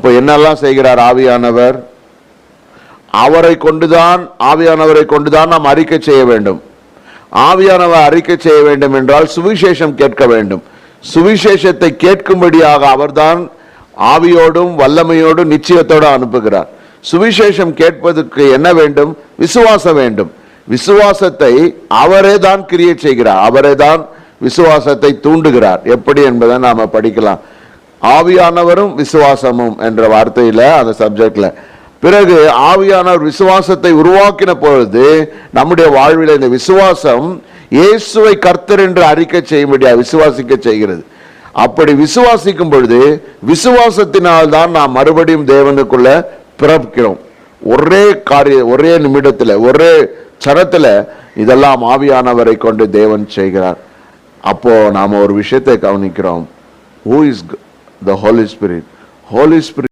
இப்போ என்னெல்லாம் செய்கிறார் ஆவியானவர்? ஆவியானவரை கொண்டுதான் நாம் அறிக்கை செய்ய வேண்டும். ஆவியானவர் அறிக்கை செய்ய வேண்டும் என்றால் சுவிசேஷம் கேட்க வேண்டும். சுவிசேஷத்தை கேட்கும்படியாக அவர்தான் ஆவியோடும் வல்லமையோடும் நிச்சயத்தோடு அனுப்புகிறார். சுவிசேஷம் கேட்பதற்கு என்ன வேண்டும்? விசுவாசம் வேண்டும். விசுவாசத்தை அவரே தான் கிரியேட் செய்கிறார். அவரே தான் விசுவாசத்தை தூண்டுகிறார். எப்படி என்பதை நாம படிக்கலாம். ஆவியானவரும் விசுவாசமும் என்ற வார்த்தையில அந்த சப்ஜெக்ட்ல. பிறகு ஆவியானவர் விசுவாசத்தை உருவாக்கின பொழுது நம்முடைய வாழ்வில் இந்த விசுவாசம் இயேசுவை கர்த்தர் என்று அறிக்கை செய்யும்படியா விசுவாசிக்க செய்கிறது. அப்படி விசுவாசிக்கும் பொழுது விசுவாசத்தினால் தான் நாம் மறுபடியும் தேவனுக்குள்ள பிறக்கிறோம். ஒரே நிமிடத்துல ஒரே சரத்துல இதெல்லாம் ஆவியானவரை கொண்டு தேவன் செய்கிறார். அப்போ நாம ஒரு விஷயத்தை கவனிக்கிறோம். Who is the Holy Spirit? Holy Spirit